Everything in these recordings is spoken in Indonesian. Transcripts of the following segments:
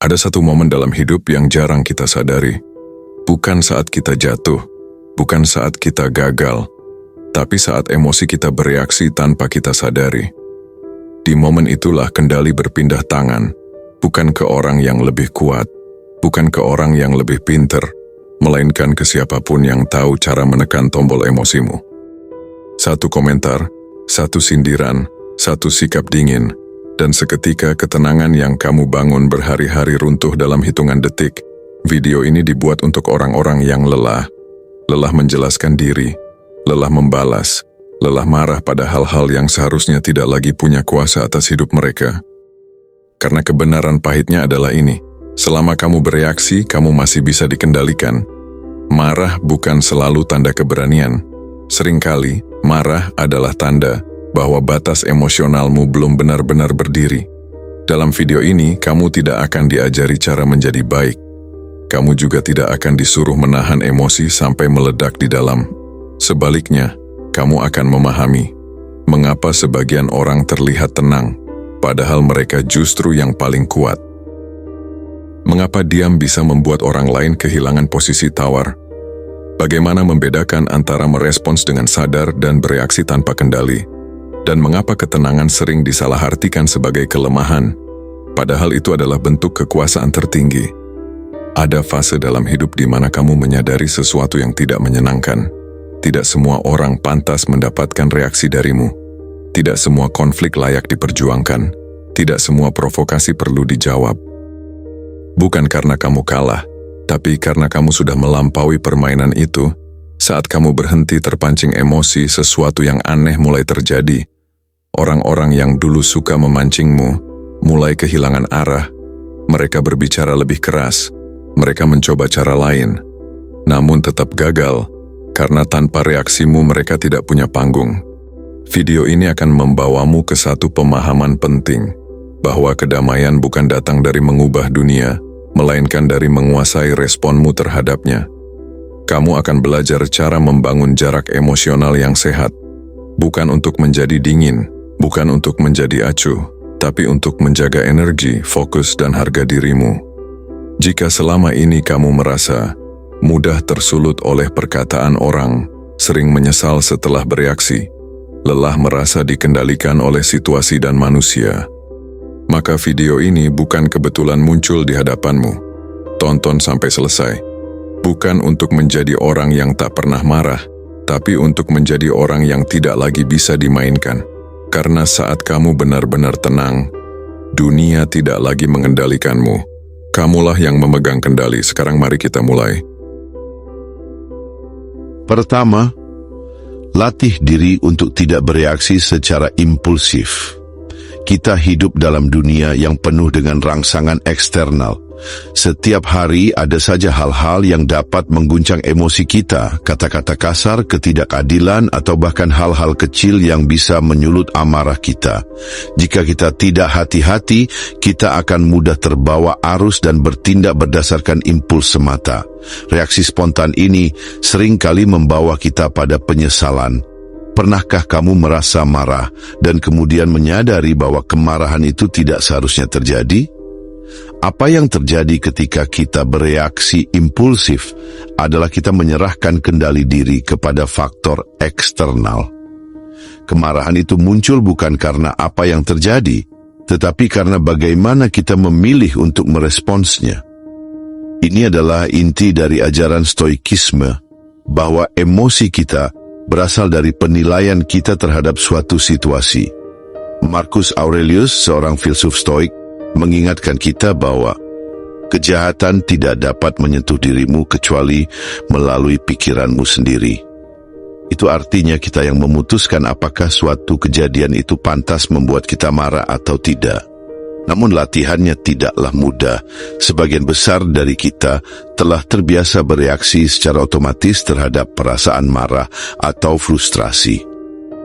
Ada satu momen dalam hidup yang jarang kita sadari. Bukan saat kita jatuh, bukan saat kita gagal, tapi saat emosi kita bereaksi tanpa kita sadari. Di momen itulah kendali berpindah tangan, bukan ke orang yang lebih kuat, bukan ke orang yang lebih pinter, melainkan ke siapapun yang tahu cara menekan tombol emosimu. Satu komentar, satu sindiran, satu sikap dingin, dan seketika ketenangan yang kamu bangun berhari-hari runtuh dalam hitungan detik. Video ini dibuat untuk orang-orang yang lelah menjelaskan diri, lelah membalas, lelah marah pada hal-hal yang seharusnya tidak lagi punya kuasa atas hidup mereka. Karena kebenaran pahitnya adalah ini, selama kamu bereaksi, kamu masih bisa dikendalikan. Marah bukan selalu tanda keberanian. Seringkali, marah adalah tanda bahwa batas emosionalmu belum benar-benar berdiri. Dalam video ini, kamu tidak akan diajari cara menjadi baik. Kamu juga tidak akan disuruh menahan emosi sampai meledak di dalam. Sebaliknya, kamu akan memahami mengapa sebagian orang terlihat tenang, padahal mereka justru yang paling kuat. Mengapa diam bisa membuat orang lain kehilangan posisi tawar? Bagaimana membedakan antara merespons dengan sadar dan bereaksi tanpa kendali? Dan mengapa ketenangan sering disalahartikan sebagai kelemahan, padahal itu adalah bentuk kekuasaan tertinggi? Ada fase dalam hidup di mana kamu menyadari sesuatu yang tidak menyenangkan. Tidak semua orang pantas mendapatkan reaksi darimu. Tidak semua konflik layak diperjuangkan. Tidak semua provokasi perlu dijawab. Bukan karena kamu kalah, tapi karena kamu sudah melampaui permainan itu. Saat kamu berhenti terpancing emosi, sesuatu yang aneh mulai terjadi. Orang-orang yang dulu suka memancingmu mulai kehilangan arah. Mereka berbicara lebih keras. Mereka mencoba cara lain, namun tetap gagal, karena tanpa reaksimu mereka tidak punya panggung. Video ini akan membawamu ke satu pemahaman penting, bahwa kedamaian bukan datang dari mengubah dunia, melainkan dari menguasai responmu terhadapnya. Kamu akan belajar cara membangun jarak emosional yang sehat, bukan untuk menjadi dingin, bukan untuk menjadi acuh, tapi untuk menjaga energi, fokus, dan harga dirimu. Jika selama ini kamu merasa mudah tersulut oleh perkataan orang, sering menyesal setelah bereaksi, lelah merasa dikendalikan oleh situasi dan manusia, maka video ini bukan kebetulan muncul di hadapanmu. Tonton sampai selesai. Bukan untuk menjadi orang yang tak pernah marah, tapi untuk menjadi orang yang tidak lagi bisa dimainkan. Karena saat kamu benar-benar tenang, dunia tidak lagi mengendalikanmu. Kamulah yang memegang kendali. Sekarang mari kita mulai. Pertama, latih diri untuk tidak bereaksi secara impulsif. Kita hidup dalam dunia yang penuh dengan rangsangan eksternal. Setiap hari ada saja hal-hal yang dapat mengguncang emosi kita, kata-kata kasar, ketidakadilan, atau bahkan hal-hal kecil yang bisa menyulut amarah kita. Jika kita tidak hati-hati, kita akan mudah terbawa arus dan bertindak berdasarkan impuls semata. Reaksi spontan ini seringkali membawa kita pada penyesalan. Pernahkah kamu merasa marah dan kemudian menyadari bahwa kemarahan itu tidak seharusnya terjadi? Apa yang terjadi ketika kita bereaksi impulsif adalah kita menyerahkan kendali diri kepada faktor eksternal. Kemarahan itu muncul bukan karena apa yang terjadi, tetapi karena bagaimana kita memilih untuk meresponsnya. Ini adalah inti dari ajaran stoikisme, bahwa emosi kita berasal dari penilaian kita terhadap suatu situasi. Marcus Aurelius, seorang filsuf stoik, mengingatkan kita bahwa kejahatan tidak dapat menyentuh dirimu kecuali melalui pikiranmu sendiri. Itu artinya kita yang memutuskan apakah suatu kejadian itu pantas membuat kita marah atau tidak. Namun latihannya tidaklah mudah. Sebagian besar dari kita telah terbiasa bereaksi secara otomatis terhadap perasaan marah atau frustrasi.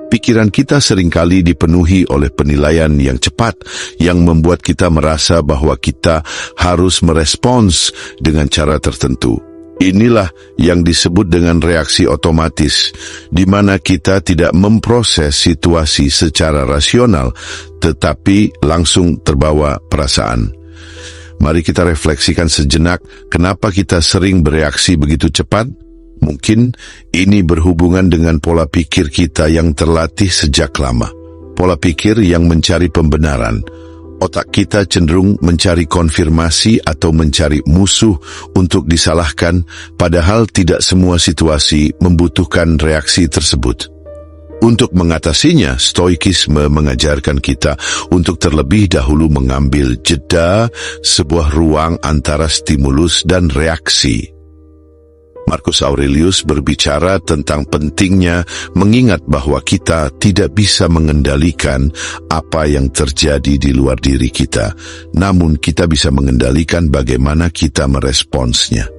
Pikiran kita seringkali dipenuhi oleh penilaian yang cepat yang membuat kita merasa bahwa kita harus merespons dengan cara tertentu. Inilah yang disebut dengan reaksi otomatis, di mana kita tidak memproses situasi secara rasional, tetapi langsung terbawa perasaan. Mari kita refleksikan sejenak kenapa kita sering bereaksi begitu cepat. Mungkin ini berhubungan dengan pola pikir kita yang terlatih sejak lama. Pola pikir yang mencari pembenaran. Otak kita cenderung mencari konfirmasi atau mencari musuh untuk disalahkan, padahal tidak semua situasi membutuhkan reaksi tersebut. Untuk mengatasinya, stoikisme mengajarkan kita untuk terlebih dahulu mengambil jeda, sebuah ruang antara stimulus dan reaksi. Marcus Aurelius berbicara tentang pentingnya mengingat bahwa kita tidak bisa mengendalikan apa yang terjadi di luar diri kita, namun kita bisa mengendalikan bagaimana kita meresponsnya.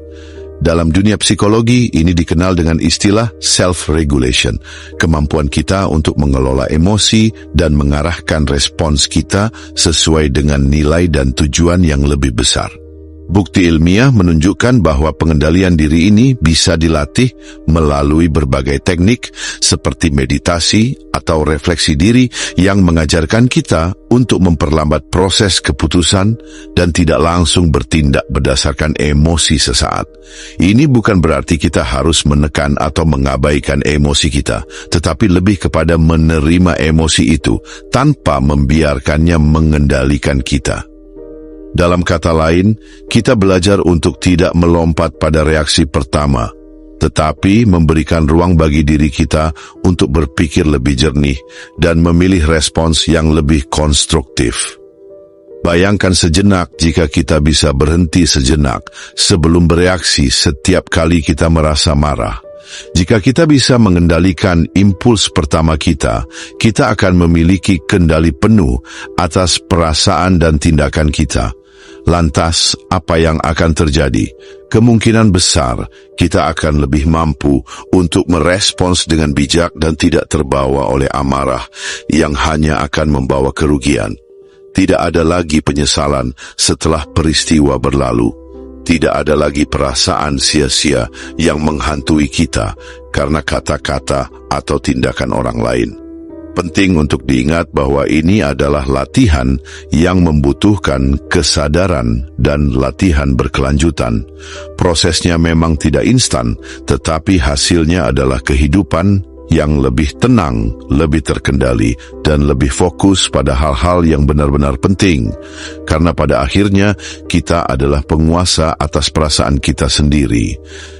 Dalam dunia psikologi, ini dikenal dengan istilah self-regulation, kemampuan kita untuk mengelola emosi dan mengarahkan respons kita sesuai dengan nilai dan tujuan yang lebih besar. Bukti ilmiah menunjukkan bahwa pengendalian diri ini bisa dilatih melalui berbagai teknik seperti meditasi atau refleksi diri yang mengajarkan kita untuk memperlambat proses keputusan dan tidak langsung bertindak berdasarkan emosi sesaat. Ini bukan berarti kita harus menekan atau mengabaikan emosi kita, tetapi lebih kepada menerima emosi itu tanpa membiarkannya mengendalikan kita. Dalam kata lain, kita belajar untuk tidak melompat pada reaksi pertama, tetapi memberikan ruang bagi diri kita untuk berpikir lebih jernih dan memilih respons yang lebih konstruktif. Bayangkan sejenak jika kita bisa berhenti sejenak sebelum bereaksi setiap kali kita merasa marah. Jika kita bisa mengendalikan impuls pertama kita akan memiliki kendali penuh atas perasaan dan tindakan kita. Lantas, apa yang akan terjadi? Kemungkinan besar kita akan lebih mampu untuk merespons dengan bijak dan tidak terbawa oleh amarah yang hanya akan membawa kerugian. Tidak ada lagi penyesalan setelah peristiwa berlalu. Tidak ada lagi perasaan sia-sia yang menghantui kita karena kata-kata atau tindakan orang lain. Penting untuk diingat bahwa ini adalah latihan yang membutuhkan kesadaran dan latihan berkelanjutan. Prosesnya memang tidak instan, tetapi hasilnya adalah kehidupan yang lebih tenang, lebih terkendali, dan lebih fokus pada hal-hal yang benar-benar penting. Karena pada akhirnya kita adalah penguasa atas perasaan kita sendiri.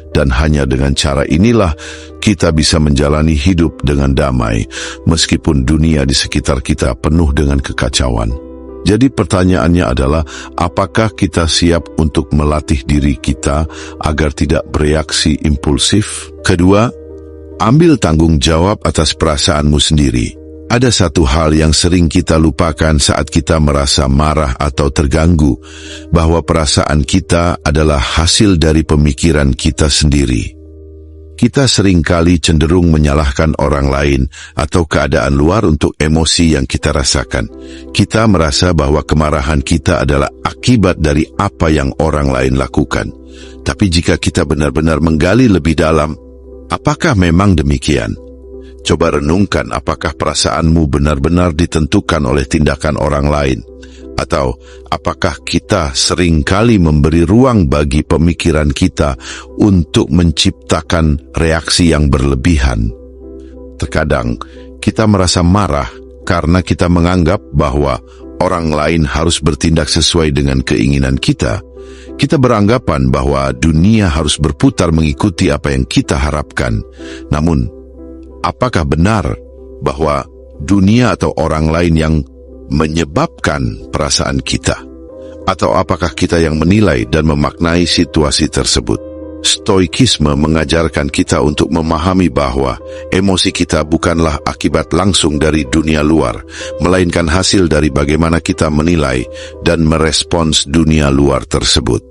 Dan hanya dengan cara inilah kita bisa menjalani hidup dengan damai, meskipun dunia di sekitar kita penuh dengan kekacauan. Jadi pertanyaannya adalah, apakah kita siap untuk melatih diri kita agar tidak bereaksi impulsif? Kedua, ambil tanggung jawab atas perasaanmu sendiri. Ada satu hal yang sering kita lupakan saat kita merasa marah atau terganggu, bahwa perasaan kita adalah hasil dari pemikiran kita sendiri. Kita seringkali cenderung menyalahkan orang lain atau keadaan luar untuk emosi yang kita rasakan. Kita merasa bahwa kemarahan kita adalah akibat dari apa yang orang lain lakukan. Tapi jika kita benar-benar menggali lebih dalam, apakah memang demikian? Coba renungkan apakah perasaanmu benar-benar ditentukan oleh tindakan orang lain, atau apakah kita seringkali memberi ruang bagi pemikiran kita untuk menciptakan reaksi yang berlebihan. Terkadang kita merasa marah karena kita menganggap bahwa orang lain harus bertindak sesuai dengan keinginan kita. Kita beranggapan bahwa dunia harus berputar mengikuti apa yang kita harapkan. Namun, apakah benar bahwa dunia atau orang lain yang menyebabkan perasaan kita? Atau apakah kita yang menilai dan memaknai situasi tersebut? Stoikisme mengajarkan kita untuk memahami bahwa emosi kita bukanlah akibat langsung dari dunia luar, melainkan hasil dari bagaimana kita menilai dan merespons dunia luar tersebut.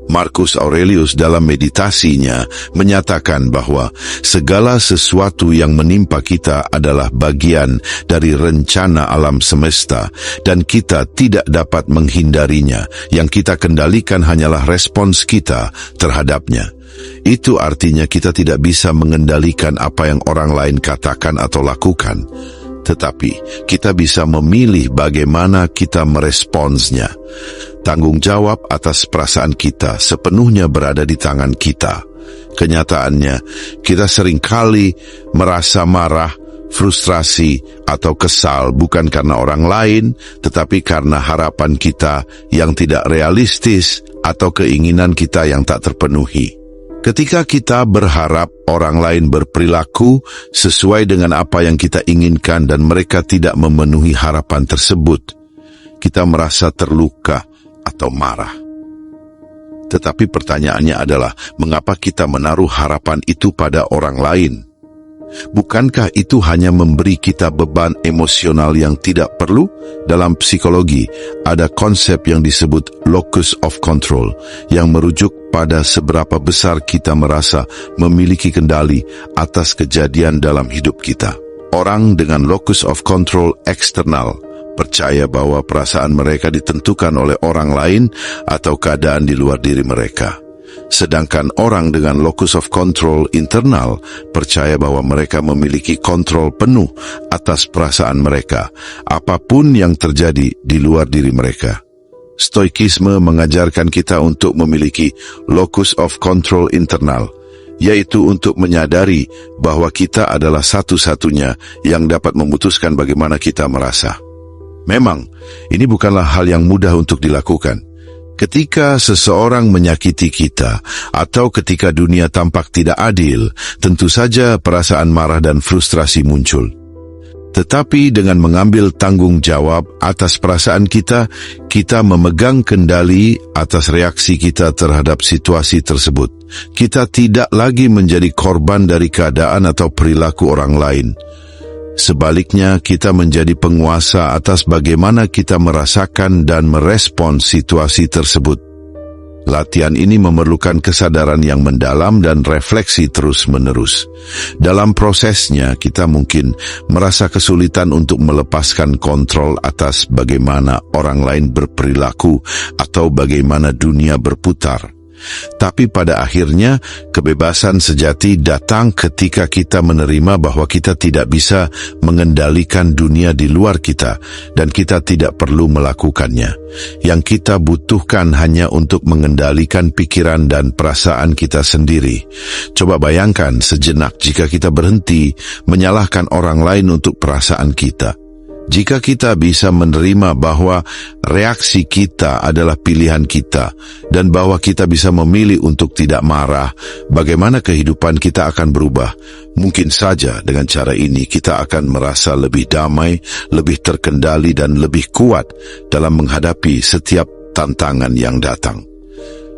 Marcus Aurelius dalam meditasinya menyatakan bahwa segala sesuatu yang menimpa kita adalah bagian dari rencana alam semesta dan kita tidak dapat menghindarinya. Yang kita kendalikan hanyalah respons kita terhadapnya. Itu artinya kita tidak bisa mengendalikan apa yang orang lain katakan atau lakukan. Tetapi kita bisa memilih bagaimana kita meresponsnya. Tanggung jawab atas perasaan kita sepenuhnya berada di tangan kita. Kenyataannya, kita seringkali merasa marah, frustrasi, atau kesal bukan karena orang lain, tetapi karena harapan kita yang tidak realistis atau keinginan kita yang tak terpenuhi. Ketika kita berharap orang lain berperilaku sesuai dengan apa yang kita inginkan dan mereka tidak memenuhi harapan tersebut, kita merasa terluka atau marah. Tetapi pertanyaannya adalah, mengapa kita menaruh harapan itu pada orang lain? Bukankah itu hanya memberi kita beban emosional yang tidak perlu? Dalam psikologi, ada konsep yang disebut locus of control, yang merujuk pada seberapa besar kita merasa memiliki kendali atas kejadian dalam hidup kita. Orang dengan locus of control eksternal percaya bahwa perasaan mereka ditentukan oleh orang lain atau keadaan di luar diri mereka. Sedangkan orang dengan locus of control internal percaya bahwa mereka memiliki kontrol penuh atas perasaan mereka, apapun yang terjadi di luar diri mereka. Stoikisme mengajarkan kita untuk memiliki locus of control internal, yaitu untuk menyadari bahwa kita adalah satu-satunya yang dapat memutuskan bagaimana kita merasa. Memang, ini bukanlah hal yang mudah untuk dilakukan. Ketika seseorang menyakiti kita, atau ketika dunia tampak tidak adil, tentu saja perasaan marah dan frustrasi muncul. Tetapi dengan mengambil tanggung jawab atas perasaan kita, kita memegang kendali atas reaksi kita terhadap situasi tersebut. Kita tidak lagi menjadi korban dari keadaan atau perilaku orang lain. Sebaliknya, kita menjadi penguasa atas bagaimana kita merasakan dan merespons situasi tersebut. Latihan ini memerlukan kesadaran yang mendalam dan refleksi terus-menerus. Dalam prosesnya, kita mungkin merasa kesulitan untuk melepaskan kontrol atas bagaimana orang lain berperilaku atau bagaimana dunia berputar. Tapi pada akhirnya, kebebasan sejati datang ketika kita menerima bahwa kita tidak bisa mengendalikan dunia di luar kita, dan kita tidak perlu melakukannya. Yang kita butuhkan hanya untuk mengendalikan pikiran dan perasaan kita sendiri. Coba bayangkan sejenak jika kita berhenti menyalahkan orang lain untuk perasaan kita. Jika kita bisa menerima bahwa reaksi kita adalah pilihan kita dan bahwa kita bisa memilih untuk tidak marah, bagaimana kehidupan kita akan berubah? Mungkin saja dengan cara ini kita akan merasa lebih damai, lebih terkendali dan lebih kuat dalam menghadapi setiap tantangan yang datang.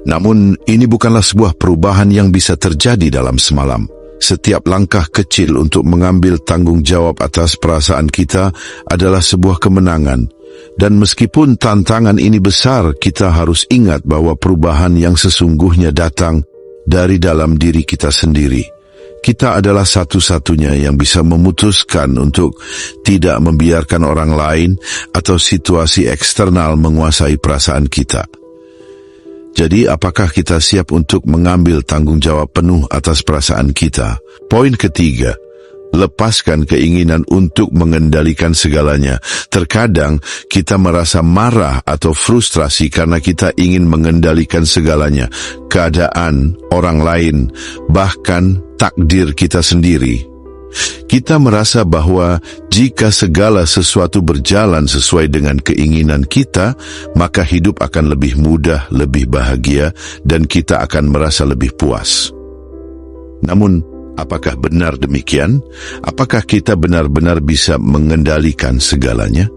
Namun ini bukanlah sebuah perubahan yang bisa terjadi dalam semalam. Setiap langkah kecil untuk mengambil tanggung jawab atas perasaan kita adalah sebuah kemenangan. Dan meskipun tantangan ini besar, kita harus ingat bahwa perubahan yang sesungguhnya datang dari dalam diri kita sendiri. Kita adalah satu-satunya yang bisa memutuskan untuk tidak membiarkan orang lain atau situasi eksternal menguasai perasaan kita. Jadi, apakah kita siap untuk mengambil tanggung jawab penuh atas perasaan kita? Poin ketiga, lepaskan keinginan untuk mengendalikan segalanya. Terkadang kita merasa marah atau frustrasi karena kita ingin mengendalikan segalanya. Keadaan, orang lain, bahkan takdir kita sendiri. Kita merasa bahwa jika segala sesuatu berjalan sesuai dengan keinginan kita, maka hidup akan lebih mudah, lebih bahagia, dan kita akan merasa lebih puas. Namun, apakah benar demikian? Apakah kita benar-benar bisa mengendalikan segalanya?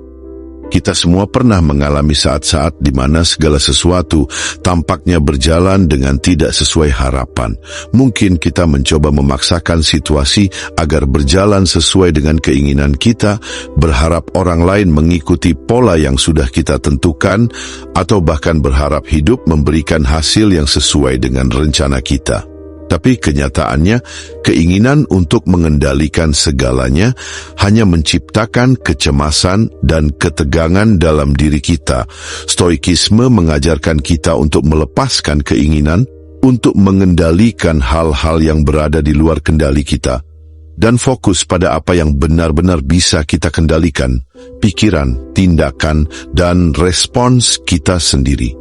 Kita semua pernah mengalami saat-saat di mana segala sesuatu tampaknya berjalan dengan tidak sesuai harapan. Mungkin kita mencoba memaksakan situasi agar berjalan sesuai dengan keinginan kita, berharap orang lain mengikuti pola yang sudah kita tentukan, atau bahkan berharap hidup memberikan hasil yang sesuai dengan rencana kita. Tapi kenyataannya, keinginan untuk mengendalikan segalanya hanya menciptakan kecemasan dan ketegangan dalam diri kita. Stoikisme mengajarkan kita untuk melepaskan keinginan untuk mengendalikan hal-hal yang berada di luar kendali kita. dan fokus pada apa yang benar-benar bisa kita kendalikan, pikiran, tindakan, dan respons kita sendiri.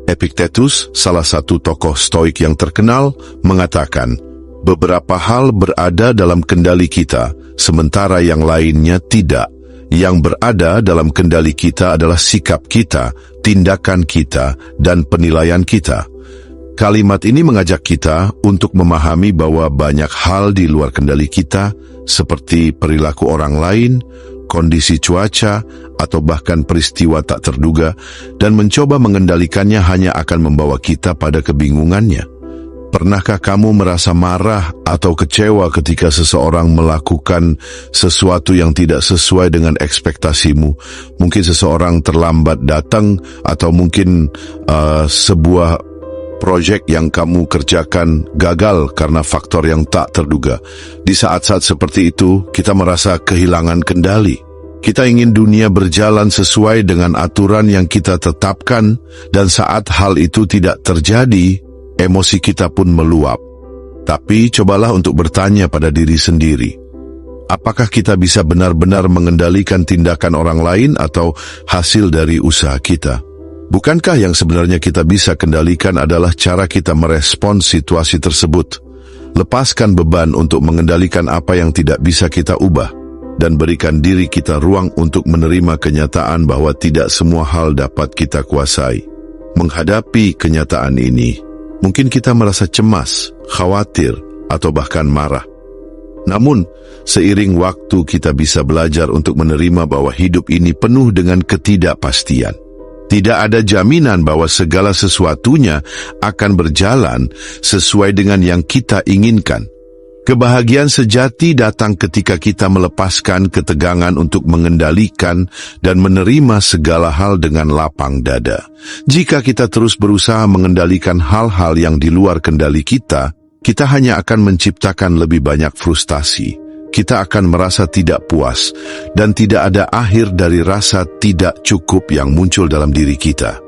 Epictetus, salah satu tokoh Stoik yang terkenal, mengatakan, beberapa hal berada dalam kendali kita, sementara yang lainnya tidak. Yang berada dalam kendali kita adalah sikap kita, tindakan kita, dan penilaian kita. Kalimat ini mengajak kita untuk memahami bahwa banyak hal di luar kendali kita, seperti perilaku orang lain, kondisi cuaca, atau bahkan peristiwa tak terduga, dan mencoba mengendalikannya hanya akan membawa kita pada kebingungannya. Pernahkah kamu merasa marah atau kecewa ketika seseorang melakukan sesuatu yang tidak sesuai dengan ekspektasimu? Mungkin seseorang terlambat datang, atau mungkin sebuah proyek yang kamu kerjakan gagal karena faktor yang tak terduga. Di saat-saat seperti itu, kita merasa kehilangan kendali. Kita ingin dunia berjalan sesuai dengan aturan yang kita tetapkan, dan saat hal itu tidak terjadi, emosi kita pun meluap. Tapi cobalah untuk bertanya pada diri sendiri, apakah kita bisa benar-benar mengendalikan tindakan orang lain atau hasil dari usaha kita? Bukankah yang sebenarnya kita bisa kendalikan adalah cara kita merespons situasi tersebut? Lepaskan beban untuk mengendalikan apa yang tidak bisa kita ubah, dan berikan diri kita ruang untuk menerima kenyataan bahwa tidak semua hal dapat kita kuasai. Menghadapi kenyataan ini, mungkin kita merasa cemas, khawatir, atau bahkan marah. Namun, seiring waktu kita bisa belajar untuk menerima bahwa hidup ini penuh dengan ketidakpastian. Tidak ada jaminan bahwa segala sesuatunya akan berjalan sesuai dengan yang kita inginkan. Kebahagiaan sejati datang ketika kita melepaskan ketegangan untuk mengendalikan dan menerima segala hal dengan lapang dada. Jika kita terus berusaha mengendalikan hal-hal yang di luar kendali kita, kita hanya akan menciptakan lebih banyak frustasi. Kita akan merasa tidak puas, dan tidak ada akhir dari rasa tidak cukup yang muncul dalam diri kita.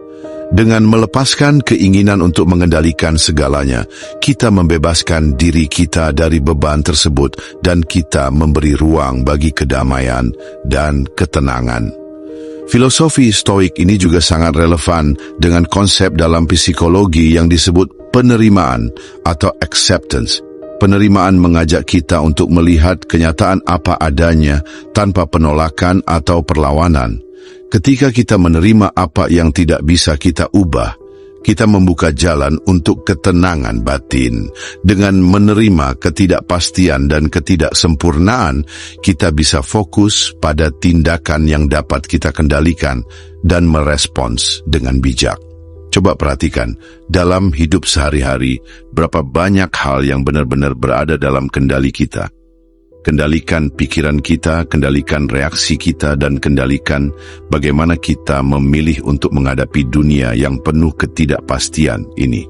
Dengan melepaskan keinginan untuk mengendalikan segalanya, kita membebaskan diri kita dari beban tersebut, dan kita memberi ruang bagi kedamaian dan ketenangan. Filosofi Stoik ini juga sangat relevan dengan konsep dalam psikologi yang disebut penerimaan atau acceptance. Penerimaan mengajak kita untuk melihat kenyataan apa adanya tanpa penolakan atau perlawanan. Ketika kita menerima apa yang tidak bisa kita ubah, kita membuka jalan untuk ketenangan batin. Dengan menerima ketidakpastian dan ketidaksempurnaan, kita bisa fokus pada tindakan yang dapat kita kendalikan dan merespons dengan bijak. Coba perhatikan, dalam hidup sehari-hari, berapa banyak hal yang benar-benar berada dalam kendali kita. Kendalikan pikiran kita, kendalikan reaksi kita, dan kendalikan bagaimana kita memilih untuk menghadapi dunia yang penuh ketidakpastian ini.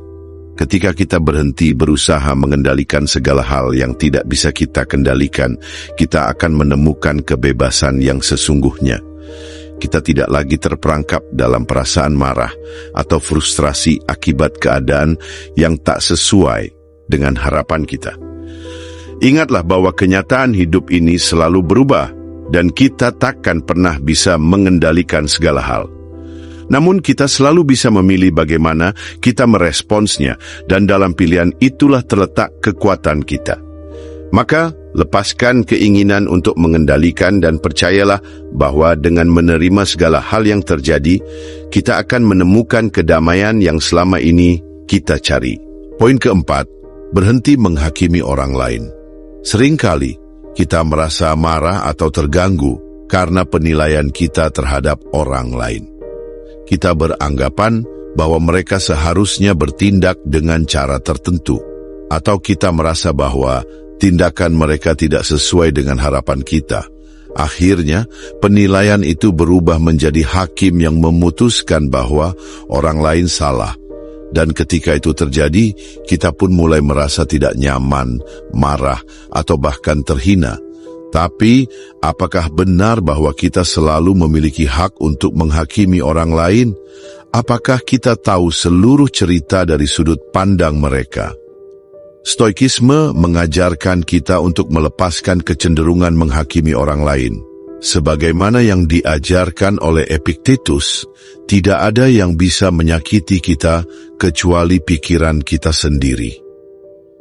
Ketika kita berhenti berusaha mengendalikan segala hal yang tidak bisa kita kendalikan, kita akan menemukan kebebasan yang sesungguhnya. Kita tidak lagi terperangkap dalam perasaan marah atau frustrasi akibat keadaan yang tak sesuai dengan harapan kita. Ingatlah bahwa kenyataan hidup ini selalu berubah, dan kita takkan pernah bisa mengendalikan segala hal. Namun kita selalu bisa memilih bagaimana kita meresponsnya, dan dalam pilihan itulah terletak kekuatan kita. Maka, lepaskan keinginan untuk mengendalikan dan percayalah bahwa dengan menerima segala hal yang terjadi, kita akan menemukan kedamaian yang selama ini kita cari. Poin keempat, berhenti menghakimi orang lain. Seringkali kita merasa marah atau terganggu karena penilaian kita terhadap orang lain. Kita beranggapan bahwa mereka seharusnya bertindak dengan cara tertentu, atau kita merasa bahwa tindakan mereka tidak sesuai dengan harapan kita. Akhirnya, penilaian itu berubah menjadi hakim yang memutuskan bahwa orang lain salah. Dan ketika itu terjadi, kita pun mulai merasa tidak nyaman, marah, atau bahkan terhina. Tapi, apakah benar bahwa kita selalu memiliki hak untuk menghakimi orang lain? Apakah kita tahu seluruh cerita dari sudut pandang mereka? Stoikisme mengajarkan kita untuk melepaskan kecenderungan menghakimi orang lain. Sebagaimana yang diajarkan oleh Epictetus, tidak ada yang bisa menyakiti kita kecuali pikiran kita sendiri.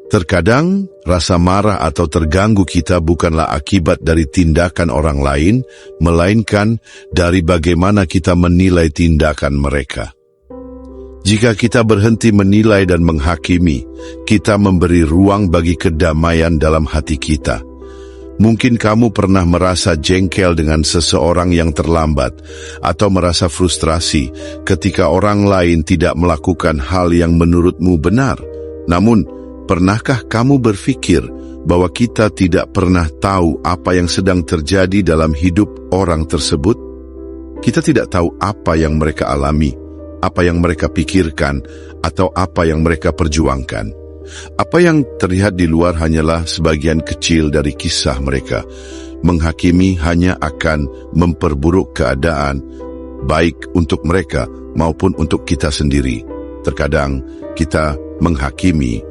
Terkadang, rasa marah atau terganggu kita bukanlah akibat dari tindakan orang lain, melainkan dari bagaimana kita menilai tindakan mereka. Jika kita berhenti menilai dan menghakimi, kita memberi ruang bagi kedamaian dalam hati kita. Mungkin kamu pernah merasa jengkel dengan seseorang yang terlambat atau merasa frustrasi ketika orang lain tidak melakukan hal yang menurutmu benar. Namun, pernahkah kamu berpikir bahwa kita tidak pernah tahu apa yang sedang terjadi dalam hidup orang tersebut? Kita tidak tahu apa yang mereka alami, apa yang mereka pikirkan, atau apa yang mereka perjuangkan. Apa yang terlihat di luar hanyalah sebagian kecil dari kisah mereka. Menghakimi hanya akan memperburuk keadaan, baik untuk mereka maupun untuk kita sendiri. Terkadang kita menghakimi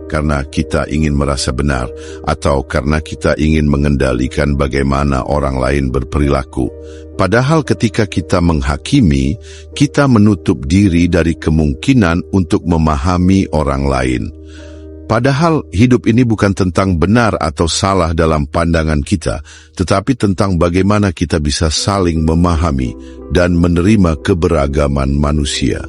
karena kita ingin merasa benar atau karena kita ingin mengendalikan bagaimana orang lain berperilaku. Padahal ketika kita menghakimi, kita menutup diri dari kemungkinan untuk memahami orang lain. Padahal hidup ini bukan tentang benar atau salah dalam pandangan kita, tetapi tentang bagaimana kita bisa saling memahami dan menerima keberagaman manusia.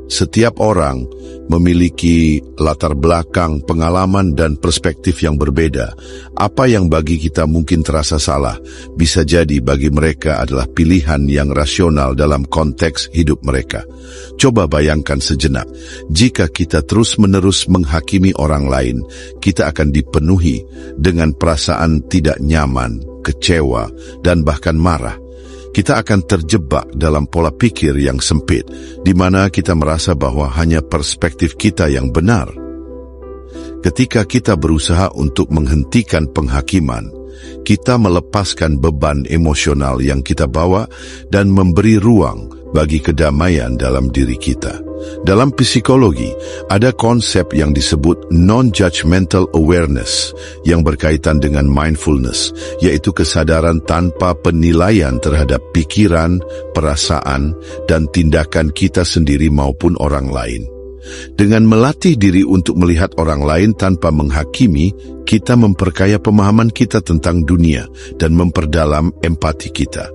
Setiap orang memiliki latar belakang, pengalaman, dan perspektif yang berbeda. Apa yang bagi kita mungkin terasa salah, bisa jadi bagi mereka adalah pilihan yang rasional dalam konteks hidup mereka. Coba bayangkan sejenak, jika kita terus-menerus menghakimi orang lain, kita akan dipenuhi dengan perasaan tidak nyaman, kecewa, dan bahkan marah. Kita akan terjebak dalam pola pikir yang sempit, di mana kita merasa bahwa hanya perspektif kita yang benar. Ketika kita berusaha untuk menghentikan penghakiman, kita melepaskan beban emosional yang kita bawa dan memberi ruang bagi kedamaian dalam diri kita. Dalam psikologi, ada konsep yang disebut non-judgmental awareness yang berkaitan dengan mindfulness, yaitu kesadaran tanpa penilaian terhadap pikiran, perasaan, dan tindakan kita sendiri maupun orang lain. Dengan melatih diri untuk melihat orang lain tanpa menghakimi, kita memperkaya pemahaman kita tentang dunia dan memperdalam empati kita.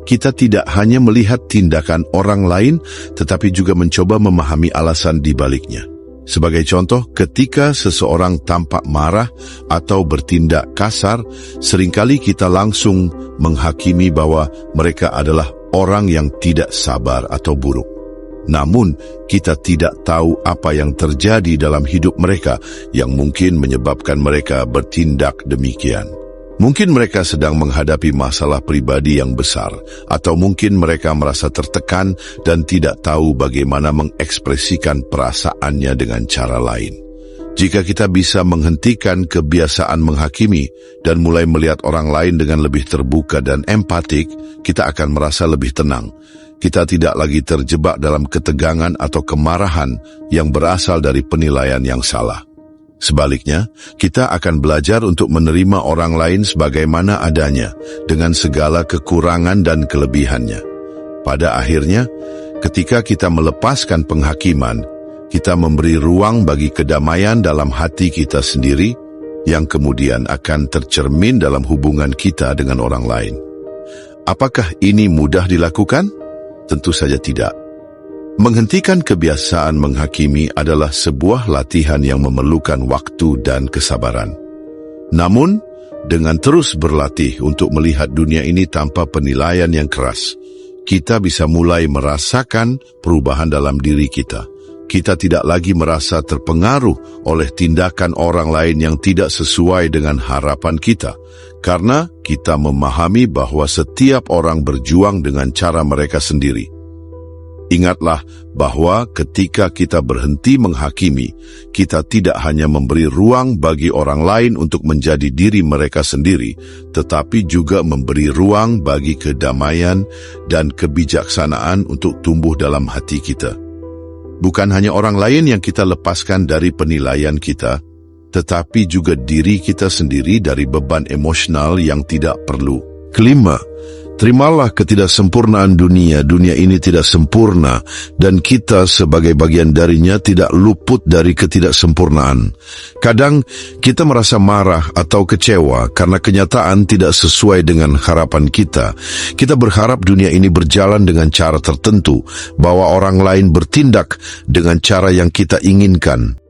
Kita tidak hanya melihat tindakan orang lain, tetapi juga mencoba memahami alasan di baliknya. Sebagai contoh, ketika seseorang tampak marah atau bertindak kasar, seringkali kita langsung menghakimi bahwa mereka adalah orang yang tidak sabar atau buruk. Namun, kita tidak tahu apa yang terjadi dalam hidup mereka yang mungkin menyebabkan mereka bertindak demikian. Mungkin mereka sedang menghadapi masalah pribadi yang besar, atau mungkin mereka merasa tertekan dan tidak tahu bagaimana mengekspresikan perasaannya dengan cara lain. Jika kita bisa menghentikan kebiasaan menghakimi dan mulai melihat orang lain dengan lebih terbuka dan empatik, kita akan merasa lebih tenang. Kita tidak lagi terjebak dalam ketegangan atau kemarahan yang berasal dari penilaian yang salah. Sebaliknya, kita akan belajar untuk menerima orang lain sebagaimana adanya, dengan segala kekurangan dan kelebihannya. Pada akhirnya, ketika kita melepaskan penghakiman, kita memberi ruang bagi kedamaian dalam hati kita sendiri, yang kemudian akan tercermin dalam hubungan kita dengan orang lain. Apakah ini mudah dilakukan? Tentu saja tidak. Menghentikan kebiasaan menghakimi adalah sebuah latihan yang memerlukan waktu dan kesabaran. Namun, dengan terus berlatih untuk melihat dunia ini tanpa penilaian yang keras, kita bisa mulai merasakan perubahan dalam diri kita. Kita tidak lagi merasa terpengaruh oleh tindakan orang lain yang tidak sesuai dengan harapan kita, karena kita memahami bahwa setiap orang berjuang dengan cara mereka sendiri. Ingatlah bahwa ketika kita berhenti menghakimi, kita tidak hanya memberi ruang bagi orang lain untuk menjadi diri mereka sendiri, tetapi juga memberi ruang bagi kedamaian dan kebijaksanaan untuk tumbuh dalam hati kita. Bukan hanya orang lain yang kita lepaskan dari penilaian kita, tetapi juga diri kita sendiri dari beban emosional yang tidak perlu. Kelima, terimalah ketidaksempurnaan dunia. Dunia ini tidak sempurna dan kita sebagai bagian darinya tidak luput dari ketidaksempurnaan. Kadang kita merasa marah atau kecewa karena kenyataan tidak sesuai dengan harapan kita. Kita berharap dunia ini berjalan dengan cara tertentu, bahwa orang lain bertindak dengan cara yang kita inginkan.